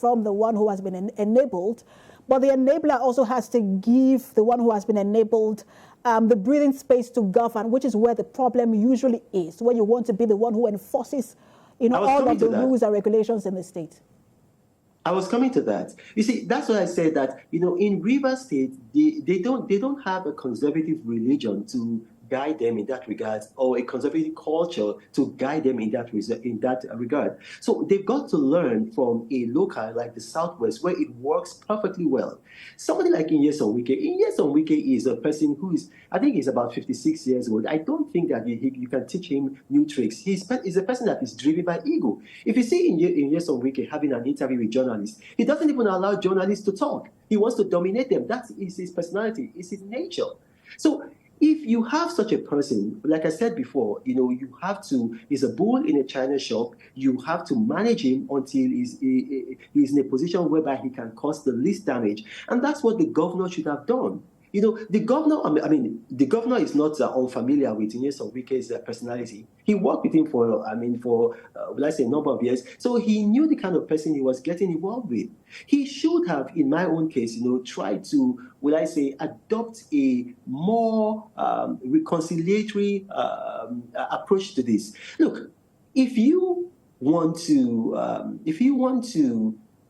from the one who has been enabled, but the enabler also has to give the one who has been enabled the breathing space to govern, which is where the problem usually is, where you want to be the one who enforces, all of the rules and regulations in the state. I was coming to that. You see, that's why I said that, in Rivers State, they don't have a conservative religion to guide them in that regard, or a conservative culture to guide them in that regard. So they've got to learn from a local like the Southwest, where it works perfectly well. Somebody like Nyesom Wike is a person who is, I think he's about 56 years old. I don't think that you can teach him new tricks. He's a person that is driven by ego. If you see Nyesom Wike having an interview with journalists, he doesn't even allow journalists to talk. He wants to dominate them. That is his personality, it's his nature. So if you have such a person, like I said before, you have to, he's a bull in a china shop, you have to manage him until he's in a position whereby he can cause the least damage. And that's what the governor should have done. The governor is not unfamiliar with Nyesom Wike's personality. He worked with him for let's say a number of years. So he knew the kind of person he was getting involved with. He should have, in my own case, tried to, adopt a more reconciliatory approach to this. Look, if you want to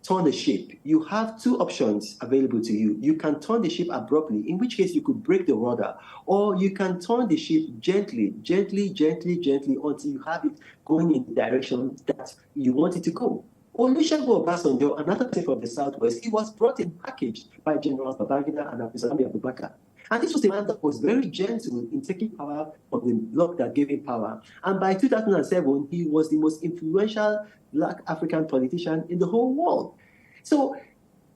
turn the ship, you have two options available to you. You can turn the ship abruptly, in which case you could break the rudder, or you can turn the ship gently until you have it going in the direction that you want it to go. Olusegun Obasanjo, another person from the Southwest, he was brought in packaged by General Babangida and Abdulsalami Abubakar. And this was a man that was very gentle in taking power from the bloc that gave him power. And by 2007, he was the most influential Black African politician in the whole world. So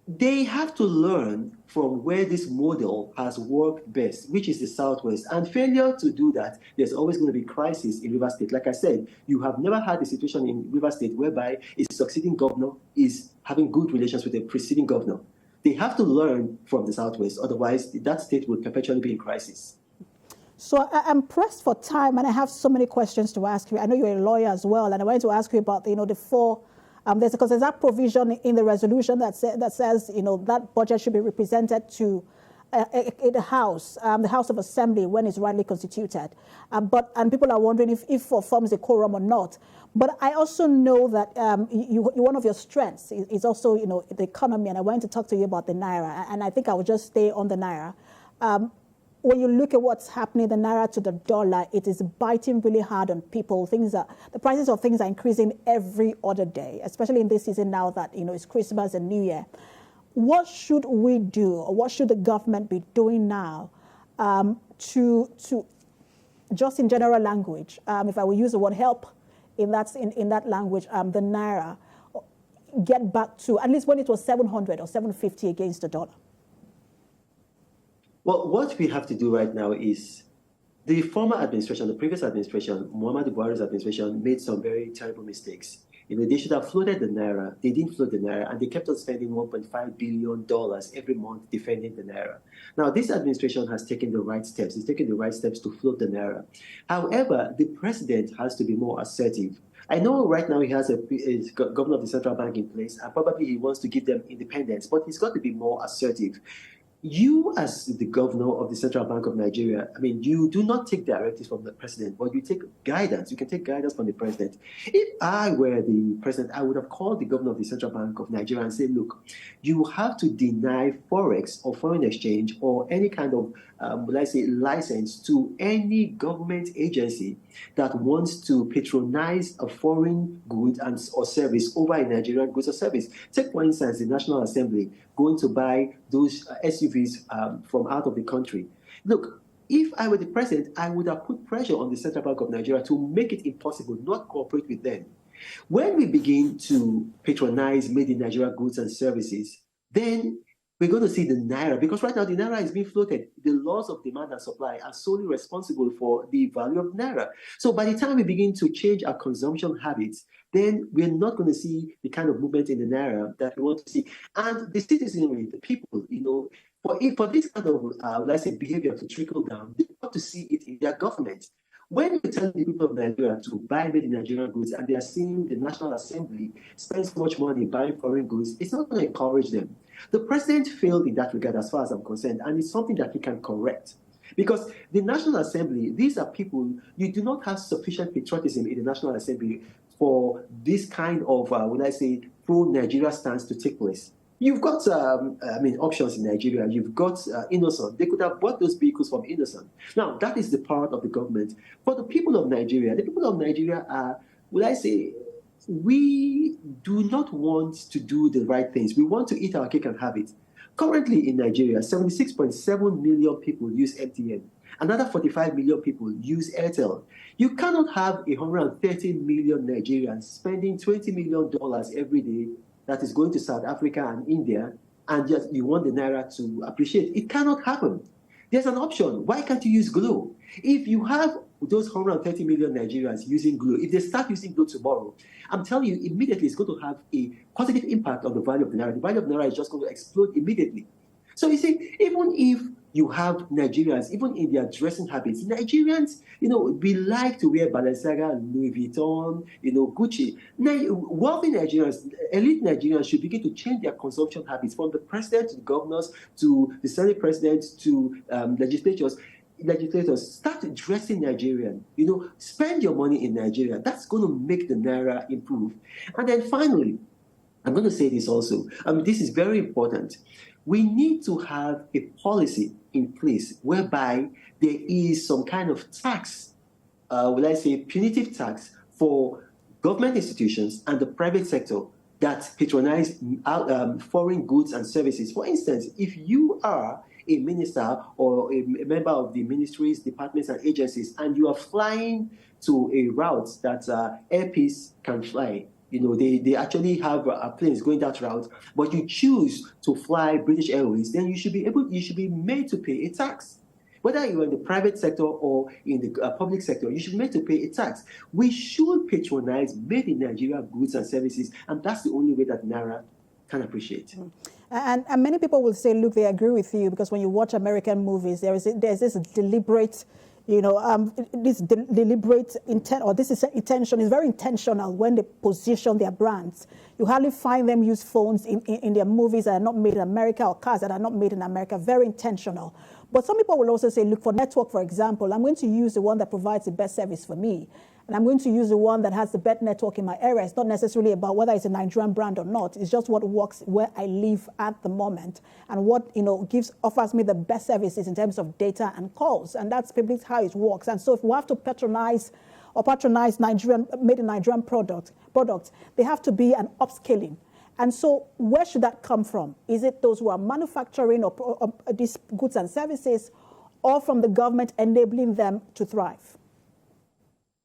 they have to learn from where this model has worked best, which is the Southwest. And failure to do that, there's always going to be crisis in Rivers State. Like I said, you have never had a situation in Rivers State whereby a succeeding governor is having good relations with a preceding governor. They have to learn from the Southwest, otherwise that state will perpetually be in crisis. So I'm pressed for time, and I have so many questions to ask you. I know you're a lawyer as well, and I wanted to ask you about, the four. There's that provision in the resolution that says, that budget should be represented to the House of Assembly when it's rightly constituted. And people are wondering if it forms a quorum or not. But I also know that one of your strengths is also, the economy, and I wanted to talk to you about the Naira, and I think I will just stay on the Naira. When you look at what's happening, the Naira to the dollar, it is biting really hard on people. The prices of things are increasing every other day, especially in this season now that, it's Christmas and New Year. What should we do, or what should the government be doing now to just in general language, if I will use the word help in that language, the Naira, get back to at least when it was 700 or 750 against the dollar? Well, what we have to do right now is the former administration, the previous administration, Muhammadu Buhari's administration, made some very terrible mistakes. They should have floated the Naira. They didn't float the Naira, and they kept on spending $1.5 billion every month defending the Naira. Now, this administration has taken the right steps. It's taken the right steps to float the Naira. However, the president has to be more assertive. I know right now he has a governor of the central bank in place, and probably he wants to give them independence, but he's got to be more assertive. You, as the governor of the Central Bank of Nigeria, you do not take directives from the president, but you take guidance. You can take guidance from the president. If I were the president, I would have called the governor of the Central Bank of Nigeria and said, look, you have to deny forex or foreign exchange or any kind of, license to any government agency that wants to patronize a foreign good or service over a Nigerian goods or service. Take, for instance, the National Assembly going to buy those SUVs from out of the country. Look, if I were the president, I would have put pressure on the Central Bank of Nigeria to make it impossible, not cooperate with them. When we begin to patronize made in Nigeria goods and services, then we're going to see the Naira, because right now the Naira is being floated. The laws of demand and supply are solely responsible for the value of Naira. So by the time we begin to change our consumption habits, then we're not going to see the kind of movement in the Naira that we want to see. And the citizenry, the people, for this kind of, behavior to trickle down, they've got to see it in their government. When you tell the people of Nigeria to buy made in Nigerian goods and they are seeing the National Assembly spend so much money buying foreign goods, it's not going to encourage them. The president failed in that regard as far as I'm concerned, and it's something that he can correct. Because the National Assembly, these are people, you do not have sufficient patriotism in the National Assembly for this kind of, when I say, pro-Nigeria stance to take place. You've got, options in Nigeria. You've got Innocent. They could have bought those vehicles from Innocent. Now, that is the part of the government. For the people of Nigeria, are, will I say, we do not want to do the right things. We want to eat our cake and have it. Currently in Nigeria, 76.7 million people use MTN. Another 45 million people use Airtel. You cannot have 130 million Nigerians spending $20 million every day that is going to South Africa and India, and just you want the Naira to appreciate. It cannot happen. There's an option. Why can't you use Glo? If you have those 130 million Nigerians using Glo, if they start using Glo tomorrow, I'm telling you, immediately it's going to have a positive impact on the value of the Naira. The value of the Naira is just going to explode immediately. So you see, even if you have Nigerians, even in their dressing habits, Nigerians, we like to wear Balenciaga, Louis Vuitton, Gucci. Now, wealthy Nigerians, elite Nigerians should begin to change their consumption habits, from the president to the governors to the Senate president to legislators. Start dressing Nigerian. Spend your money in Nigeria. That's going to make the Naira improve. And then finally, I'm going to say this also. This is very important. We need to have a policy in place whereby there is some kind of tax, punitive tax for government institutions and the private sector that patronize foreign goods and services. For instance, if you are a minister or a member of the ministries, departments, and agencies, and you are flying to a route that Air Peace can fly, they actually have planes going that route, but you choose to fly British Airways, then you should be made to pay a tax. Whether you're in the private sector or in the public sector, you should be made to pay a tax. We should patronize made in Nigeria goods and services, and that's the only way that Naira can appreciate. And many people will say, look, they agree with you, because when you watch American movies, there's this deliberate this deliberate intent, or this is intention, is very intentional when they position their brands. You hardly find them use phones in their movies that are not made in America, or cars that are not made in America. Very intentional. But some people will also say, look, for network, for example, I'm going to use the one that provides the best service for me. And I'm going to use the one that has the best network in my area. It's not necessarily about whether it's a Nigerian brand or not. It's just what works where I live at the moment, and what offers me the best services in terms of data and calls. And that's basically how it works. And so if we have to patronize made in Nigerian products, they have to be an upscaling. And so where should that come from? Is it those who are manufacturing or these goods and services, or from the government enabling them to thrive?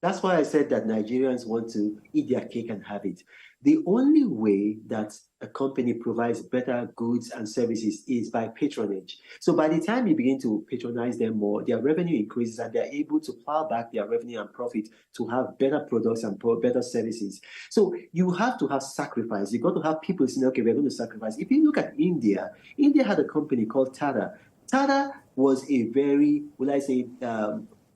That's why I said that Nigerians want to eat their cake and have it. The only way that a company provides better goods and services is by patronage. So by the time you begin to patronize them more, their revenue increases, and they're able to plow back their revenue and profit to have better products and better services. So you have to have sacrifice. You've got to have people saying, okay, we're going to sacrifice. If you look at India had a company called Tata. Tata was a very,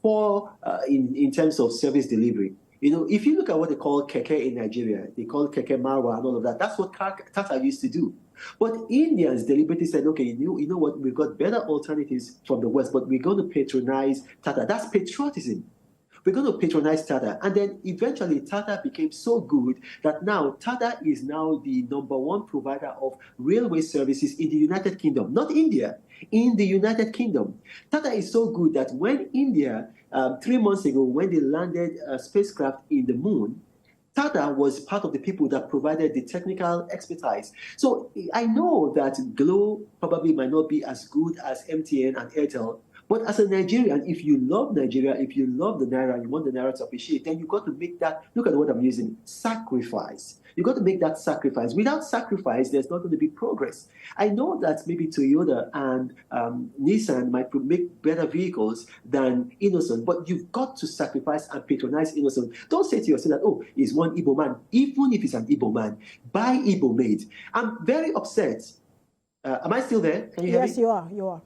poor in terms of service delivery. If you look at what they call keke in Nigeria, they call keke marwa and all of that. That's what Tata used to do. But Indians deliberately said, okay, you know what, we've got better alternatives from the West, but we're going to patronize Tata. That's patriotism. We're going to patronize Tata. And then eventually Tata became so good that now Tata is now the #1 provider of railway services in the United Kingdom, not India, in the United Kingdom. Tata is so good that when India, 3 months ago, when they landed a spacecraft in the moon, Tata was part of the people that provided the technical expertise. So I know that Glo probably might not be as good as MTN and Airtel, but as a Nigerian, if you love Nigeria, if you love the Naira, you want the Naira to appreciate, then you've got to make that, look at what I'm using, sacrifice. You've got to make that sacrifice. Without sacrifice, there's not going to be progress. I know that maybe Toyota and Nissan might make better vehicles than Innocent, but you've got to sacrifice and patronize Innocent. Don't say to yourself that, oh, he's one Igbo man. Even if he's an Igbo man, buy Igbo made. I'm very upset. Am I still there? Can you hear me? Yes, you are.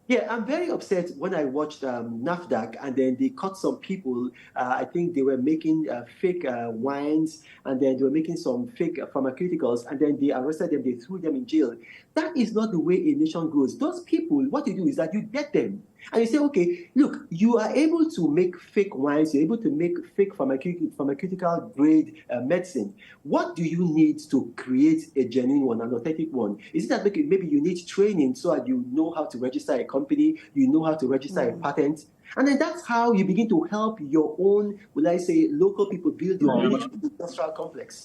Yeah, I'm very upset when I watched NAFDAC and then they caught some people. I think they were making fake wines and then they were making some fake pharmaceuticals and then they arrested them, they threw them in jail. That is not the way a nation grows. Those people, what you do is that you get them and you say, okay, look, you are able to make fake wines, you're able to make fake pharmaceutical grade medicine. What do you need to create a genuine one, an authentic one? Is it that maybe you need training so that you know how to register a company, you know how to register a patent? And then that's how you begin to help your own, will I say, local people build your own industrial complex.